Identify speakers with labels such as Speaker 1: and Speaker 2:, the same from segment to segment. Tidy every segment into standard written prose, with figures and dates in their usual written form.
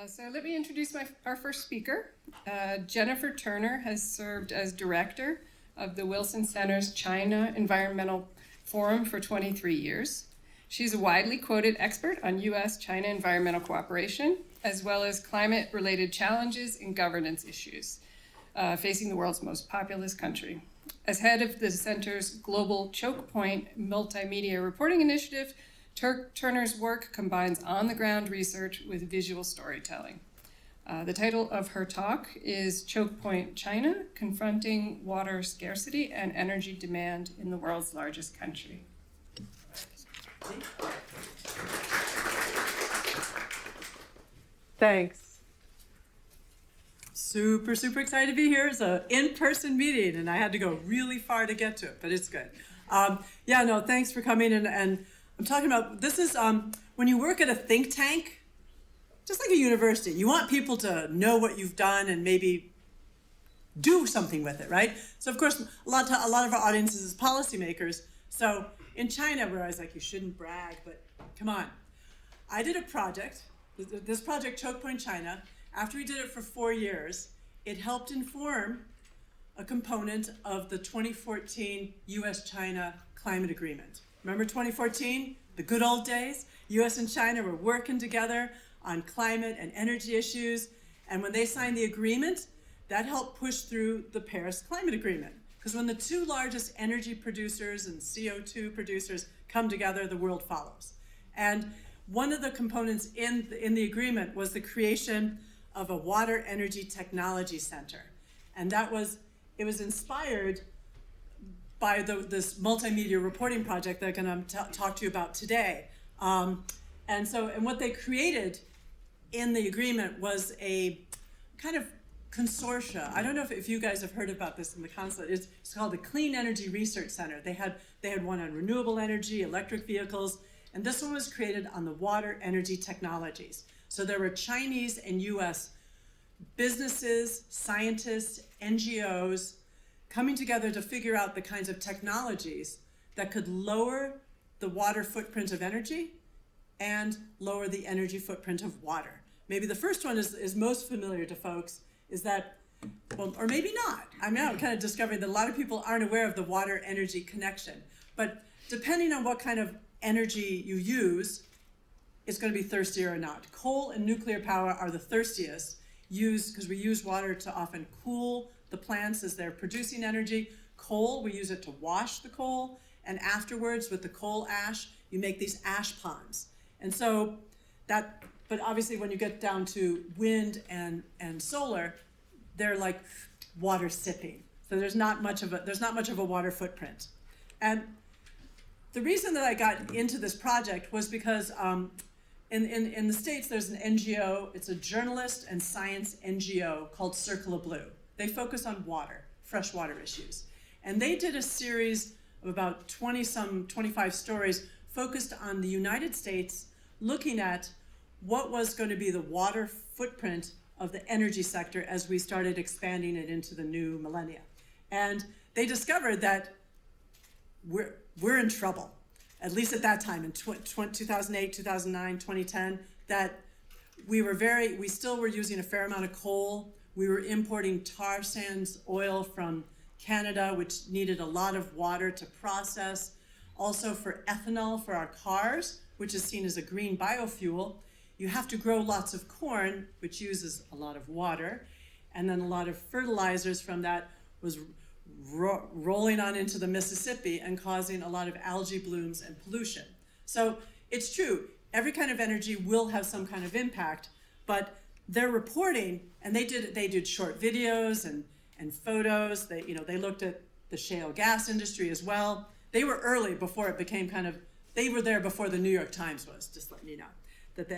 Speaker 1: So let me introduce our first speaker. Jennifer Turner has served as director of the Wilson Center's China Environmental Forum for 23 years. She's a widely quoted expert on U.S. China environmental cooperation, as well as climate-related challenges and governance issues facing the world's most populous country. As head of the center's Global Choke Point Multimedia Reporting Initiative, Turner's work combines on-the-ground research with visual storytelling. The title of her talk is Choke Point China, Confronting Water Scarcity and Energy Demand in the World's Largest Country.
Speaker 2: Thanks. Super excited to be here. It's an in-person meeting, and I had to go really far to get to it, but it's good. Thanks for coming. And I'm talking about, this is when you work at a think tank, just like a university, you want people to know what you've done and maybe do something with it, right? So of course, a lot of our audiences is policymakers. So in China, where I was like, you shouldn't brag, but come on. I did a project, this project, Choke Point China. After we did it for 4 years, it helped inform a component of the 2014 US China climate agreement. Remember 2014, the good old days? US and China were working together on climate and energy issues. And when they signed the agreement, that helped push through the Paris Climate Agreement. Because when the two largest energy producers and CO2 producers come together, the world follows. And one of the components in the agreement was the creation of a water energy technology center. And it was inspired by this multimedia reporting project that I'm going to talk to you about today. And what they created in the agreement was a kind of consortia. I don't know if you guys have heard about this in the consulate. It's called the Clean Energy Research Center. They had one on renewable energy, electric vehicles, and this one was created on the water energy technologies. So there were Chinese and US businesses, scientists, NGOs, coming together to figure out the kinds of technologies that could lower the water footprint of energy and lower the energy footprint of water. Maybe the first one is most familiar to folks, is that, well, or maybe not. I'm now kind of discovering that a lot of people aren't aware of the water energy connection. But depending on what kind of energy you use, it's going to be thirstier or not. Coal and nuclear power are the thirstiest, because we use water to often cool the plants as they're producing energy. Coal, we use it to wash the coal, and afterwards with the coal ash, you make these ash ponds. And so but obviously when you get down to wind and solar, they're like water sipping. So there's not much of a water footprint. And the reason that I got into this project was because in the States, there's an NGO, it's a journalist and science NGO called Circle of Blue. They focus on water, fresh water issues. And they did a series of about 25 stories focused on the United States, looking at what was going to be the water footprint of the energy sector as we started expanding it into the new millennia. And they discovered that we're in trouble, at least at that time in 2008, 2009, 2010, that we still were using a fair amount of coal. We were importing tar sands oil from Canada, which needed a lot of water to process. Also for ethanol for our cars, which is seen as a green biofuel, you have to grow lots of corn, which uses a lot of water. And then a lot of fertilizers from that was rolling on into the Mississippi and causing a lot of algae blooms and pollution. So it's true, every kind of energy will have some kind of impact, but they're reporting, and they did short videos and photos. They looked at the shale gas industry as well. They were early before it became they were there before the New York Times was, just letting you know. But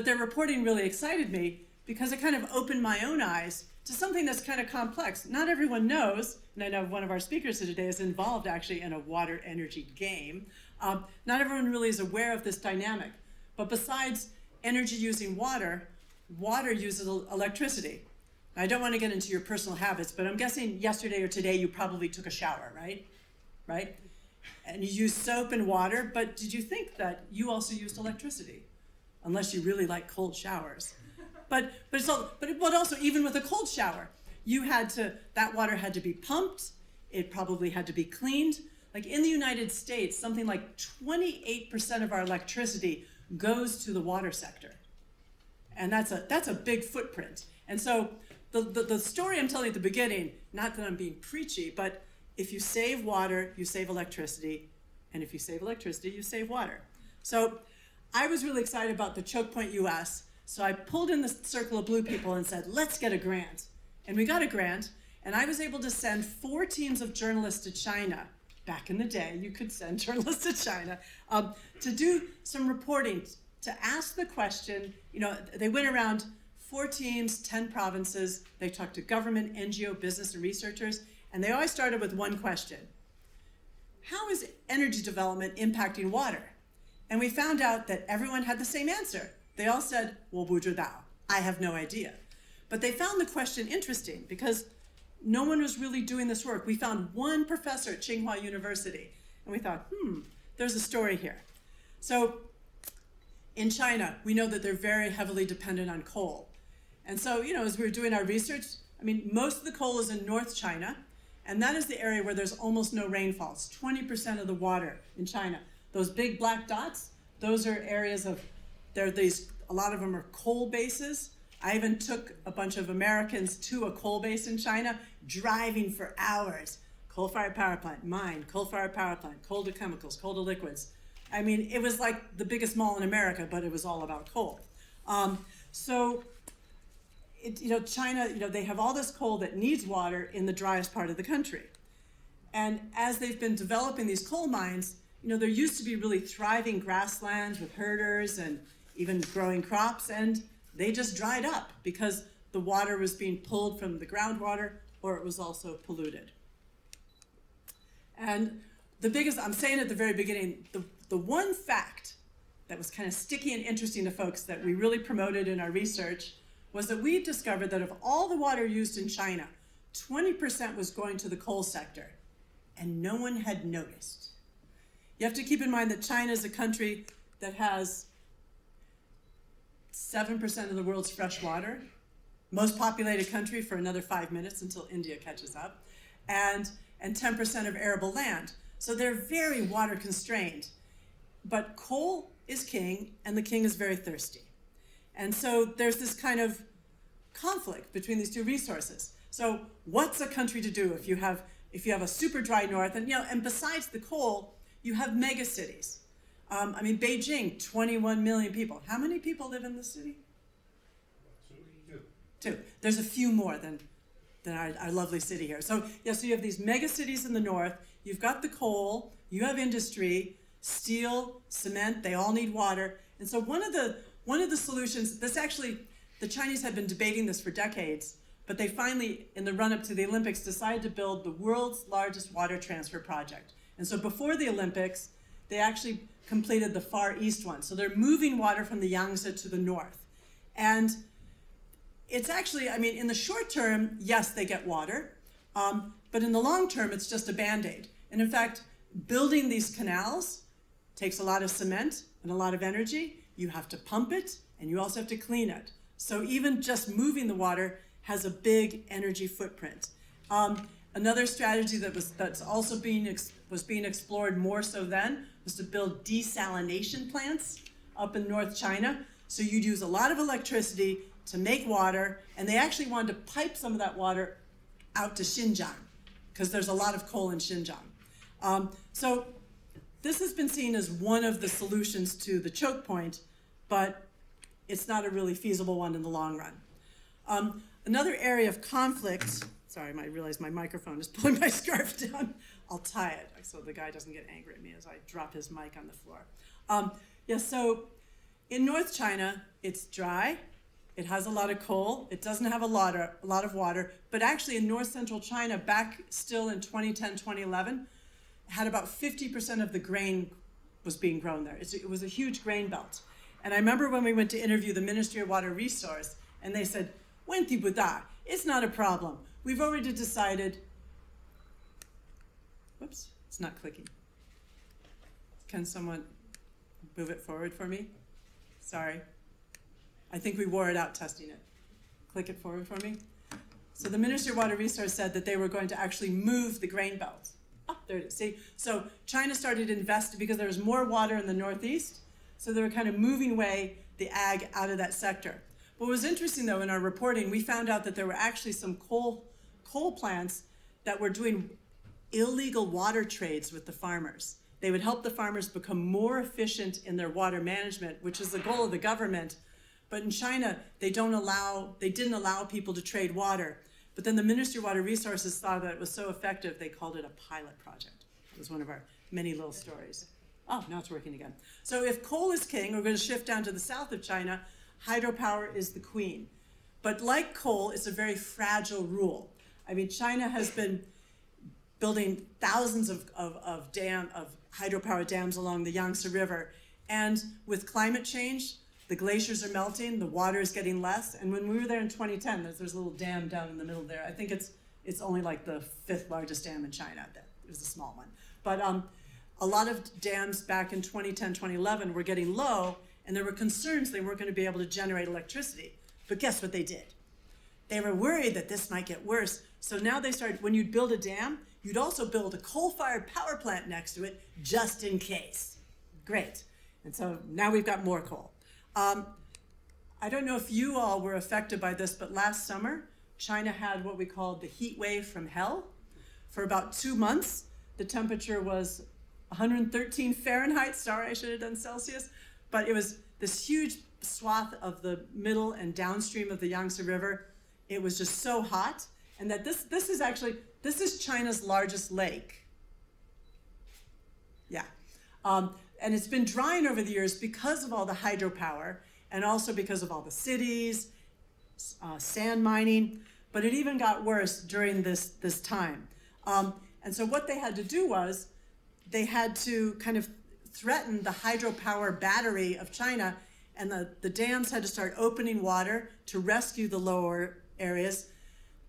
Speaker 2: their reporting really excited me because it kind of opened my own eyes to something that's kind of complex. Not everyone knows, and I know one of our speakers today is involved actually in a water energy game. Not everyone really is aware of this dynamic. But besides energy using water uses electricity. I don't want to get into your personal habits, but I'm guessing yesterday or today you probably took a shower, right? Right? And you use soap and water, but did you think that you also used electricity? Unless you really like cold showers. but also even with a cold shower, that water had to be pumped. It probably had to be cleaned. Like in the United States, something like 28% of our electricity goes to the water sector. And that's a big footprint. And so the story I'm telling you at the beginning, not that I'm being preachy, but if you save water, you save electricity. And if you save electricity, you save water. So I was really excited about the Choke Point US. So I pulled in the circle of blue people and said, let's get a grant. And we got a grant. And I was able to send 4 teams of journalists to China. Back in the day, you could send journalists to China to do some reporting, to ask the question. They went around 4 teams, 10 provinces. They talked to government, NGO, business, and researchers. And they always started with one question. How is energy development impacting water? And we found out that everyone had the same answer. They all said, 我不知道, I have no idea. But they found the question interesting because no one was really doing this work. We found one professor at Tsinghua University, and we thought, there's a story here. So in China, we know that they're very heavily dependent on coal. And so, as we were doing our research, most of the coal is in North China, and that is the area where there's almost no rainfall. It's 20% of the water in China. Those big black dots, those are areas a lot of them are coal bases. I even took a bunch of Americans to a coal base in China, driving for hours. Coal-fired power plant, mine, coal-fired power plant, coal to chemicals, coal to liquids. It was like the biggest mall in America, but it was all about coal. China, they have all this coal that needs water in the driest part of the country. And as they've been developing these coal mines, there used to be really thriving grasslands with herders and even growing crops, and they just dried up because the water was being pulled from the groundwater, or it was also polluted. And I'm saying at the very beginning, the one fact that was kind of sticky and interesting to folks that we really promoted in our research was that we discovered that of all the water used in China, 20% was going to the coal sector, and no one had noticed. You have to keep in mind that China is a country that has 7% of the world's fresh water, most populated country for another 5 minutes until India catches up, and 10% of arable land. So they're very water constrained. But coal is king, and the king is very thirsty. And so there's this kind of conflict between these two resources. So what's a country to do if you have a super dry north, and besides the coal, you have mega cities. Beijing, 21 million people. How many people live in the city? 2. There's a few more than our lovely city here. So you have these mega cities in the north. You've got the coal. You have industry, steel, cement. They all need water. And so one of the solutions. The Chinese had been debating this for decades, but they finally, in the run-up to the Olympics, decided to build the world's largest water transfer project. And so before the Olympics, they actually completed the Far East one. So they're moving water from the Yangtze to the north. And it's actually, in the short term, yes, they get water. But in the long term, it's just a Band-Aid. And in fact, building these canals takes a lot of cement and a lot of energy. You have to pump it, and you also have to clean it. So even just moving the water has a big energy footprint. Another strategy that's also being explored more so then was to build desalination plants up in North China. So you'd use a lot of electricity to make water, and they actually wanted to pipe some of that water out to Xinjiang because there's a lot of coal in Xinjiang. So this has been seen as one of the solutions to the choke point, but it's not a really feasible one in the long run. Another area of conflict, sorry, I realize my microphone is pulling my scarf down. I'll tie it so the guy doesn't get angry at me as I drop his mic on the floor. So in North China, it's dry. It has a lot of coal. It doesn't have a lot of water. But actually in north central China, back still in 2010, 2011, had about 50% of the grain was being grown there. It was a huge grain belt. And I remember when we went to interview the Ministry of Water Resource, and they said, 问题不大, it's not a problem. We've already decided, whoops, it's not clicking. Can someone move it forward for me? Sorry. I think we wore it out testing it. click it forward for me. So the Ministry of Water Resources said that they were going to actually move the grain belt. Oh, there it is. See, so China started to invest because there was more water in the northeast, so they were kind of moving away the ag out of that sector. What was interesting, though, in our reporting, we found out that there were actually some coal plants that were doing illegal water trades with the farmers. They would help the farmers become more efficient in their water management, which is the goal of the government. But in China, they didn't allow people to trade water. But then the Ministry of Water Resources thought that it was so effective, they called it a pilot project. It was one of our many little stories. Oh, now it's working again. So if coal is king, we're going to shift down to the south of China. Hydropower is the queen. But like coal, it's a very fragile rule. I mean, China has been building thousands of hydropower dams along the Yangtze River. And with climate change, the glaciers are melting, the water is getting less. And when we were there in 2010, there's a little dam down in the middle there. I think it's only like the 5th largest dam in China. It was a small one. But a lot of dams back in 2010, 2011 were getting low, and there were concerns they weren't going to be able to generate electricity. But guess what they did? They were worried that this might get worse. So now they started, when you'd build a dam, you'd also build a coal-fired power plant next to it, just in case. Great. And so now we've got more coal. I don't know if you all were affected by this, but last summer, China had what we called the heat wave from hell. For about 2 months, the temperature was 113 Fahrenheit. Sorry, I should have done Celsius. But it was this huge swath of the middle and downstream of the Yangtze River. It was just so hot. And that this is China's largest lake. Yeah. And it's been drying over the years because of all the hydropower and also because of all the cities, sand mining. But it even got worse during this time. And so what they had to do was they had to kind of threaten the hydropower battery of China, and the dams had to start opening water to rescue the lower areas.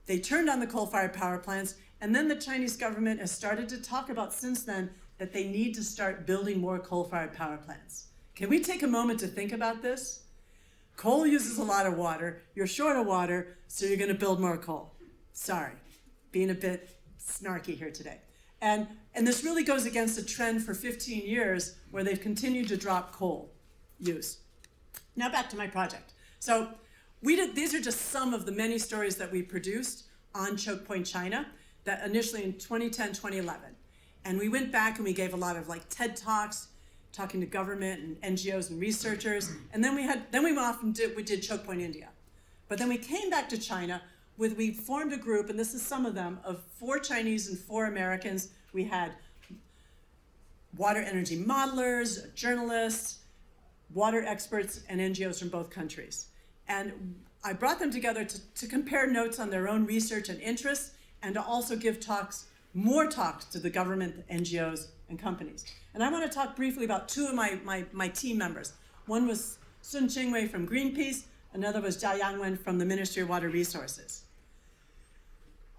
Speaker 2: They turned on the coal-fired power plants, and then the Chinese government has started to talk about since then that they need to start building more coal-fired power plants. Can we take a moment to think about this? Coal uses a lot of water, you're short of water, so you're gonna build more coal. Sorry, being a bit snarky here today. And this really goes against a trend for 15 years where they've continued to drop coal use. Now back to my project. So these are just some of the many stories that we produced on Choke Point, China, that initially in 2010, 2011. And we went back and we gave a lot of like TED Talks, talking to government and NGOs and researchers. And then we went off and did Choke Point, India. But then we came back to China we formed a group, and this is some of them, of 4 Chinese and 4 Americans. We had water energy modelers, journalists, water experts, and NGOs from both countries. And I brought them together to compare notes on their own research and interests, and to also give more talks to the government, NGOs, and companies. And I want to talk briefly about 2 of my team members. One was Sun Qingwei from Greenpeace, another was Jia Yangwen from the Ministry of Water Resources.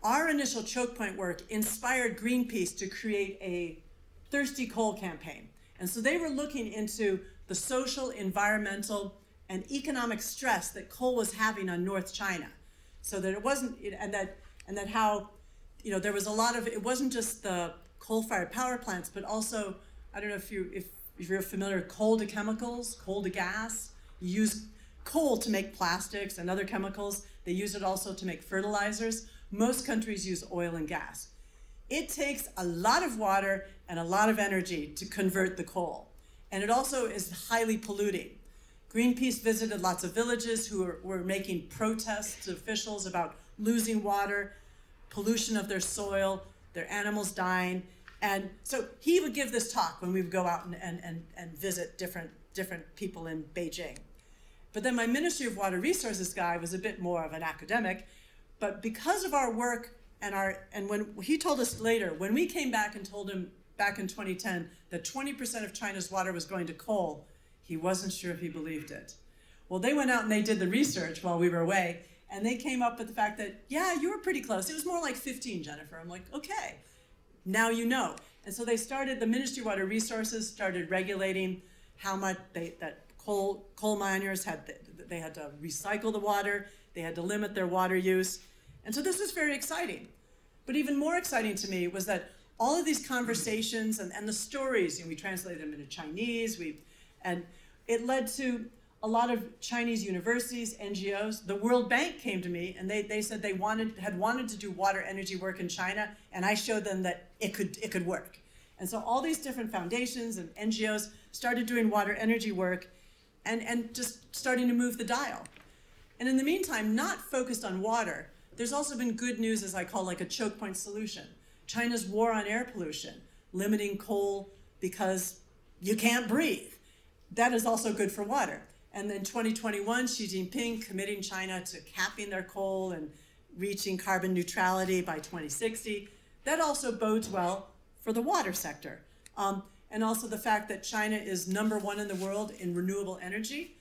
Speaker 2: Our initial Choke Point work inspired Greenpeace to create a Thirsty Coal campaign. And so they were looking into the social, environmental, and economic stress that coal was having on North China. So that it wasn't, and that how, there was a lot of, it wasn't just the coal-fired power plants, but also, I don't know if you're familiar with coal to chemicals, coal to gas. You use coal to make plastics and other chemicals. They use it also to make fertilizers. Most countries use oil and gas. It takes a lot of water and a lot of energy to convert the coal. And it also is highly polluting. Greenpeace visited lots of villages who were making protests to officials about losing water, pollution of their soil, their animals dying. And so he would give this talk when we would go out and visit different people in Beijing. But then my Ministry of Water Resources guy was a bit more of an academic. But because of our work and when he told us later, when we came back and told him back in 2010 that 20% of China's water was going to coal, he wasn't sure if he believed it. Well, they went out and they did the research while we were away, and they came up with the fact that, yeah, you were pretty close. It was more like 15, Jennifer. I'm like, okay, now you know. And so the Ministry of Water Resources started regulating how much that coal miners had to recycle the water. They had to limit their water use. And so this was very exciting. But even more exciting to me was that all of these conversations and the stories, we translated them into Chinese, and it led to a lot of Chinese universities, NGOs. The World Bank came to me and they said they had wanted to do water energy work in China, and I showed them that it could work. And so all these different foundations and NGOs started doing water energy work and just starting to move the dial. And in the meantime, not focused on water, there's also been good news, as I call like a choke point solution. China's war on air pollution, limiting coal because you can't breathe. That is also good for water. And then 2021, Xi Jinping committing China to capping their coal and reaching carbon neutrality by 2060. That also bodes well for the water sector. And also the fact that China is #1 in the world in renewable energy.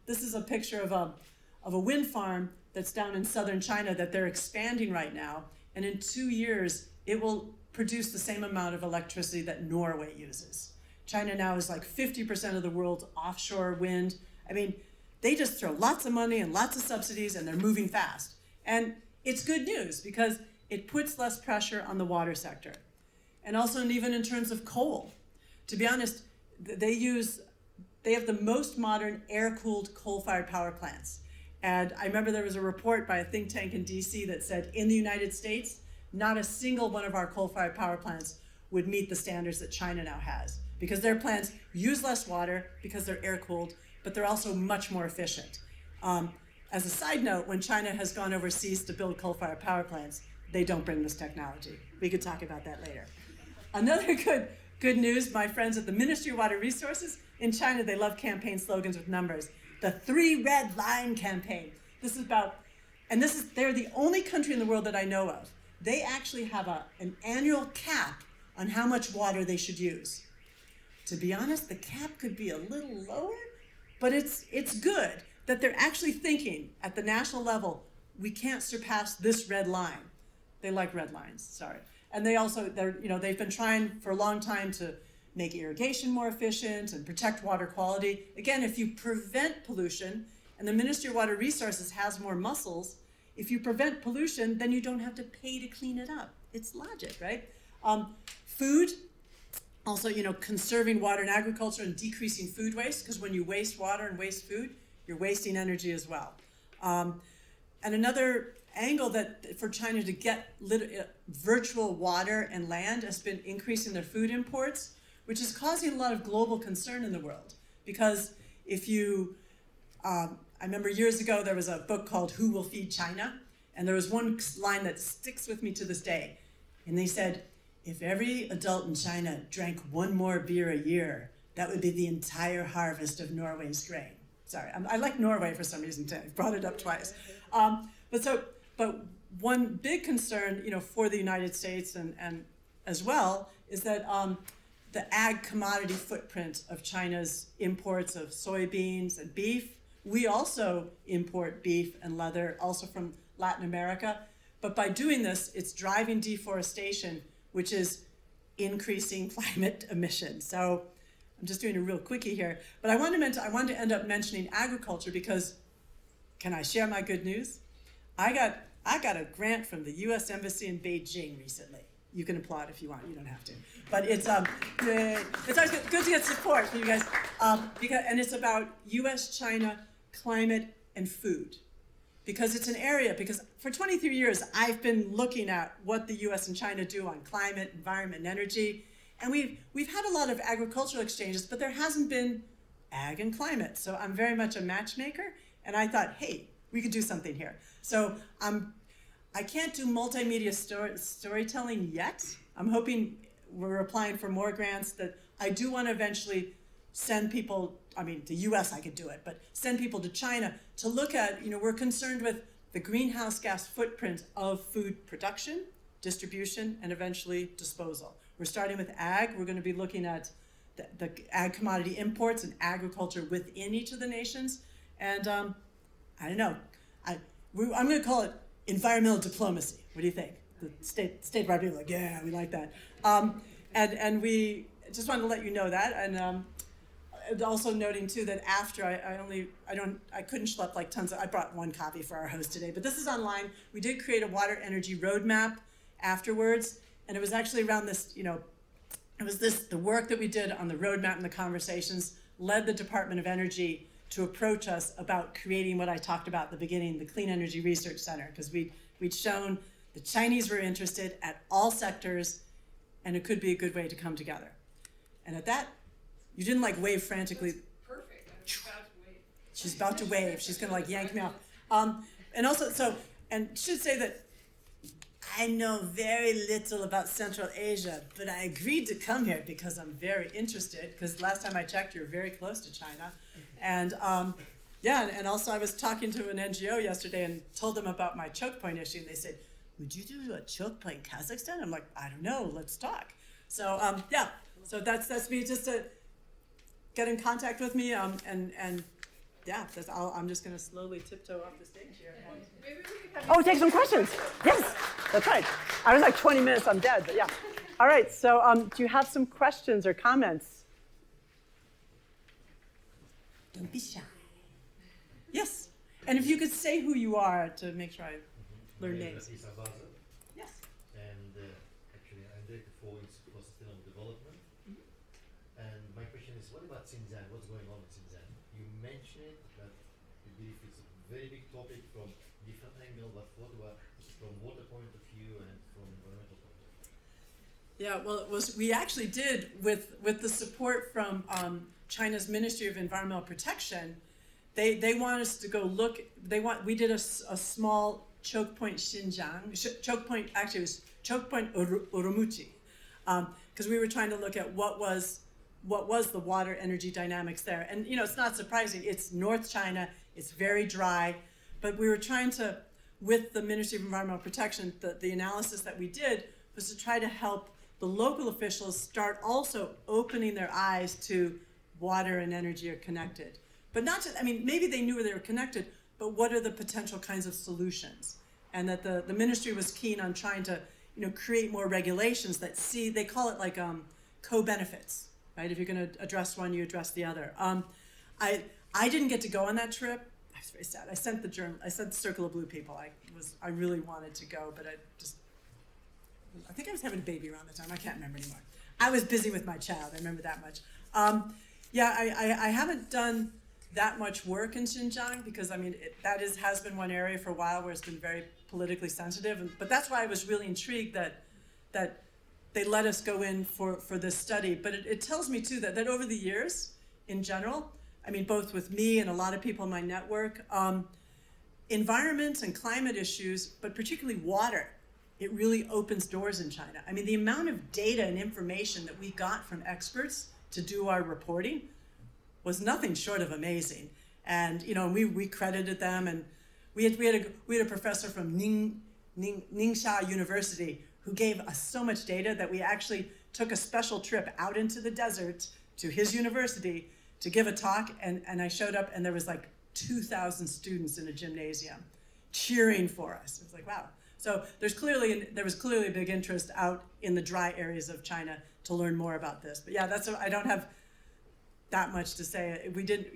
Speaker 2: This is a picture of a wind farm that's down in southern China that they're expanding right now. And in 2 years, it will produce the same amount of electricity that Norway uses. China now is like 50% of the world's offshore wind. I mean, they just throw lots of money and lots of subsidies, and they're moving fast. And it's good news because it puts less pressure on the water sector. And also even in terms of coal. To be honest, they have the most modern air-cooled coal-fired power plants. And I remember there was a report by a think tank in DC that said in the United States, not a single one of our coal-fired power plants would meet the standards that China now has, because their plants use less water because they're air-cooled, but they're also much more efficient. As a side note, when China has gone overseas to build coal-fired power plants, they don't bring this technology. We could talk about that later. Another good news, my friends at the Ministry of Water Resources in China, they love campaign slogans with numbers. The 3 Red Line campaign. They're the only country in the world that I know of. They actually have an annual cap on how much water they should use. To be honest, the cap could be a little lower, but it's good that they're actually thinking at the national level, we can't surpass this red line. They like red lines, sorry. And they've been trying for a long time to make irrigation more efficient and protect water quality. Again, if you prevent pollution, and the Ministry of Water Resources has more muscles, if you prevent pollution, then you don't have to pay to clean it up. It's logic, right? Food, also, conserving water in agriculture and decreasing food waste, because when you waste water and waste food, you're wasting energy as well. And another angle that for China to get virtual water and land has been increasing their food imports, which is causing a lot of global concern in the world. Because I remember years ago there was a book called Who Will Feed China? And there was one line that sticks with me to this day. And they said, if every adult in China drank 1 more beer a year, that would be the entire harvest of Norway's grain. Sorry, I like Norway for some reason too. I brought it up twice. But one big concern, for the United States and as well is that the ag commodity footprint of China's imports of soybeans and beef. We also import beef and leather, also from Latin America. But by doing this, it's driving deforestation, which is increasing climate emissions. So I'm just doing a real quickie here. But I wanted to end up mentioning agriculture because, can I share my good news? I got a grant from the U.S. Embassy in Beijing recently. You can applaud if you want. You don't have to. But it's always good to get support from you guys. And it's about U.S. China climate and food. Because it's an area, because for 23 years, I've been looking at what the U.S. and China do on climate, environment, and energy. And we've had a lot of agricultural exchanges, but there hasn't been ag and climate. So I'm very much a matchmaker. And I thought, hey, we could do something here. So I can't do multimedia storytelling yet. I'm hoping we're applying for more grants that I do want to eventually send people, the US I could do it, but send people to China to look at, we're concerned with the greenhouse gas footprint of food production, distribution, and eventually disposal. We're starting with ag. We're going to be looking at the ag commodity imports and agriculture within each of the nations. And I don't know, I'm going to call it environmental diplomacy. What do you think? The State Department people are like, yeah, we like that. And we just wanted to let you know that. and also noting too that after I couldn't schlep like tons of, I brought one copy for our host today, but this is online. We did create a water energy roadmap afterwards, and it was actually around this, the work that we did on the roadmap and the conversations led the Department of Energy to approach us about creating what I talked about at the beginning, the Clean Energy Research Center, because we'd shown the Chinese were interested at all sectors, and it could be a good way to come together. And at that, you didn't like wave frantically.
Speaker 1: That's perfect. I was about to wave.
Speaker 2: She's about to wave. She's gonna like yank me off. And also, and should say that I know very little about Central Asia, but I agreed to come here because I'm very interested, because last time I checked, you're very close to China. And and also I was talking to an NGO yesterday and told them about my choke point issue, and they said, would you do a choke point in Kazakhstan? I'm like, I don't know, let's talk. So so that's me, just to get in contact with me, I'm just gonna slowly tiptoe off the stage here.
Speaker 1: Maybe we could have
Speaker 2: Oh, take some questions. Yes, that's right. I was like 20 minutes, I'm dead, but yeah. All right, so do you have some questions or comments? Don't be shy. Yes, and if you could say who you are to make sure I learn names. Yes.
Speaker 3: And actually, I'm director for Institute for Sustainable Development. And my question is, what about Xinjiang? What's going on in Xinjiang? You mentioned it, but I believe it's a very big topic from different angles, but what about from water point of view and from environmental point of view?
Speaker 2: Yeah, well, we actually did with the support from China's Ministry of Environmental Protection. They want us to go look. We did a small choke point Xinjiang. Choke point, actually, it was choke point Urumqi, because we were trying to look at what was the water energy dynamics there. And it's not surprising. It's North China. It's very dry, but we were trying to, with the Ministry of Environmental Protection, the analysis that we did was to try to help the local officials start also opening their eyes to water and energy are connected. But not just, maybe they knew they were connected, but what are the potential kinds of solutions? And that the ministry was keen on trying to, create more regulations that they call it like co-benefits, right? If you're gonna address one, you address the other. I didn't get to go on that trip. I was very sad. I sent the Circle of Blue people. I really wanted to go, but I think I was having a baby around the time. I can't remember anymore. I was busy with my child. I remember that much. I haven't done that much work in Xinjiang because that has been one area for a while where it's been very politically sensitive. But that's why I was really intrigued that they let us go in for this study. But it tells me too that over the years, in general, both with me and a lot of people in my network, environment and climate issues, but particularly water, it really opens doors in China. The amount of data and information that we got from experts to do our reporting was nothing short of amazing. And we credited them, and we had a professor from Ningxia University who gave us so much data that we actually took a special trip out into the desert to his university to give a talk, and I showed up and there was like 2,000 students in a gymnasium cheering for us. It was like, wow. So there was clearly a big interest out in the dry areas of China to learn more about this. But yeah, I don't have that much to say. We did,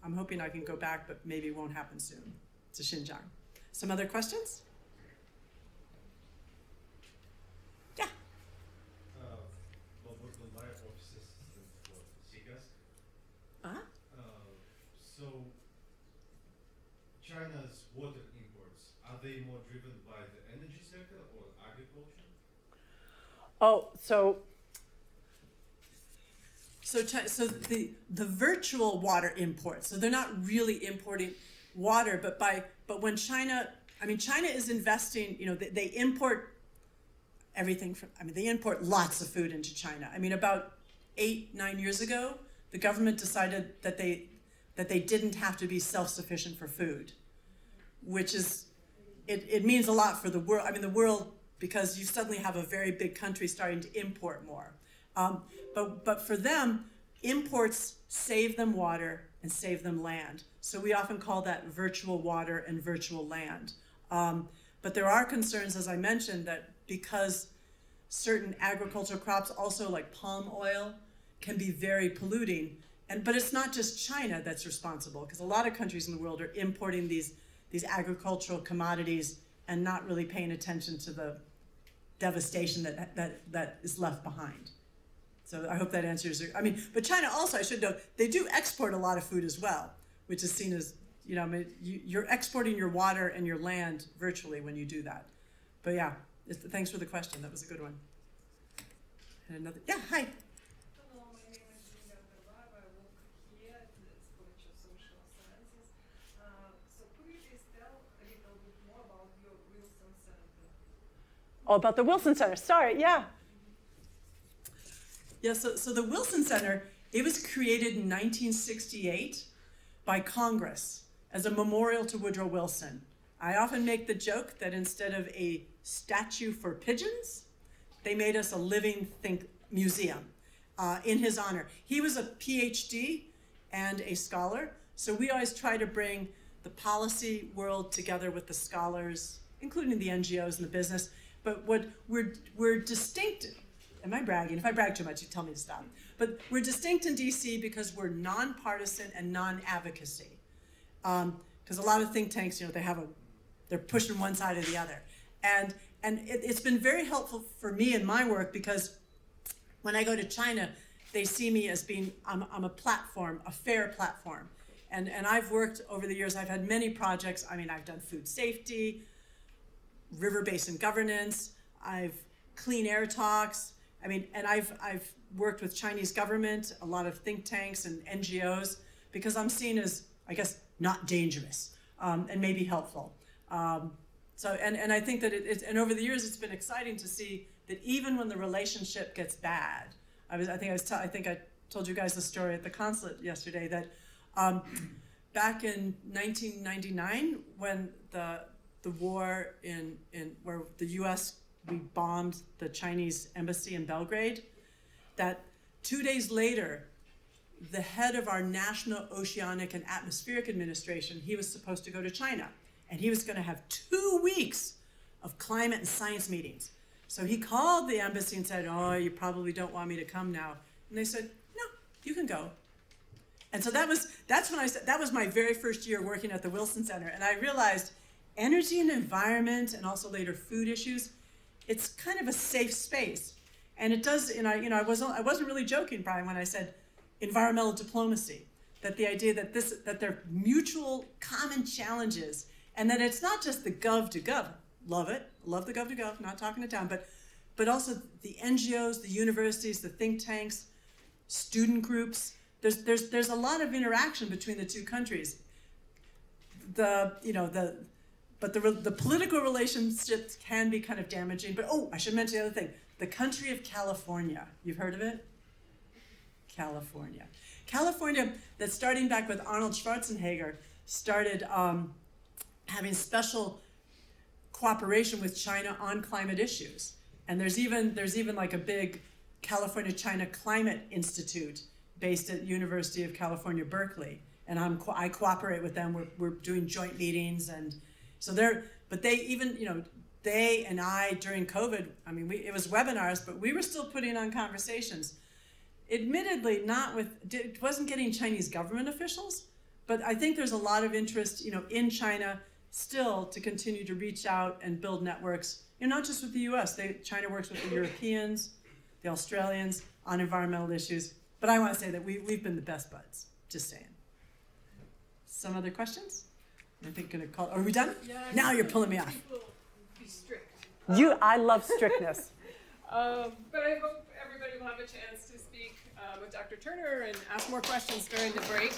Speaker 2: I'm hoping I can go back, but maybe it won't happen soon to Xinjiang. Some other questions? Yeah.
Speaker 4: What was the life office assistant for CCASC?
Speaker 2: Uh-huh.
Speaker 4: So China's water imports, are they more driven by the energy sector or agriculture?
Speaker 2: Oh, so the virtual wortual imports. So they're not really importing water, but when China is investing. They import everything from. They import lots of food into China. About 8-9 years ago, the government decided that they didn't have to be self-sufficient for food, which is it means a lot for the world. The world, because you suddenly have a very big country starting to import more. But for them, imports save them water and save them land. So we often call that virtual water and virtual land. But there are concerns, as I mentioned, that because certain agricultural crops, also like palm oil, can be very polluting, But it's not just China that's responsible, because a lot of countries in the world are importing these agricultural commodities and not really paying attention to the devastation that is left behind. So I hope that answers your, but China also, I should note, they do export a lot of food as well, which is seen as, you're exporting your water and your land virtually when you do that. But yeah, thanks for the question. That was a good one. And another, yeah, hi.
Speaker 5: Hello, my name is Julia Garbaeva. I work here at the College of Social Sciences. So could you please tell a little bit more about your Wilson Center?
Speaker 2: Oh, about the Wilson Center. Sorry, yeah. Yeah, so the Wilson Center, it was created in 1968 by Congress as a memorial to Woodrow Wilson. I often make the joke that instead of a statue for pigeons, they made us a living museum in his honor. He was a PhD and a scholar, so we always try to bring the policy world together with the scholars, including the NGOs and the business. But what we're distinct. Am I bragging? If I brag too much, you tell me to stop. But we're distinct in DC because we're nonpartisan and non-advocacy. Because a lot of think tanks, they're pushing one side or the other. And it's been very helpful for me in my work, because when I go to China, they see me as being, I'm a platform, a fair platform. And I've worked over the years, I've had many projects. I've done food safety, river basin governance, I've clean air talks. And I've worked with Chinese government, a lot of think tanks and NGOs, because I'm seen as, I guess, not dangerous and maybe helpful. And I think that and over the years, it's been exciting to see that even when the relationship gets bad, I think I told you guys the story at the consulate yesterday that back in 1999, when the war where the U.S. we bombed the Chinese embassy in Belgrade, that 2 days later, the head of our National Oceanic and Atmospheric Administration, he was supposed to go to China, and he was going to have 2 weeks of climate and science meetings. So he called the embassy and said, "Oh, you probably don't want me to come now." And they said, "No, you can go." And so that's when I said, that was my very first year working at the Wilson Center, and I realized energy and environment, and also later food issues, it's kind of a safe space. And it does, and I wasn't really joking, Brian, when I said environmental diplomacy, that the idea that they're mutual common challenges, and that it's not just the gov to gov. Love it, love the gov to gov, not talking it down, but also the NGOs, the universities, the think tanks, student groups. There's a lot of interaction between the two countries. But the political relationships can be kind of damaging. But I should mention the other thing. The country of California. You've heard of it? California. California, that's starting back with Arnold Schwarzenegger, started having special cooperation with China on climate issues. And there's even like a big California-China Climate Institute based at University of California, Berkeley. And I cooperate with them. We're doing joint meetings, and so they and I during COVID, it was webinars, but we were still putting on conversations. Admittedly, it wasn't getting Chinese government officials, but I think there's a lot of interest, in China still to continue to reach out and build networks, not just with the US. China works with the Europeans, the Australians on environmental issues. But I want to say that we've been the best buds, just saying. Some other questions? I think are we done?
Speaker 1: Yeah,
Speaker 2: now you're pulling me off.
Speaker 5: Be strict.
Speaker 2: I love strictness.
Speaker 1: But I hope everybody will have a chance to speak with Dr. Turner and ask more questions during the break.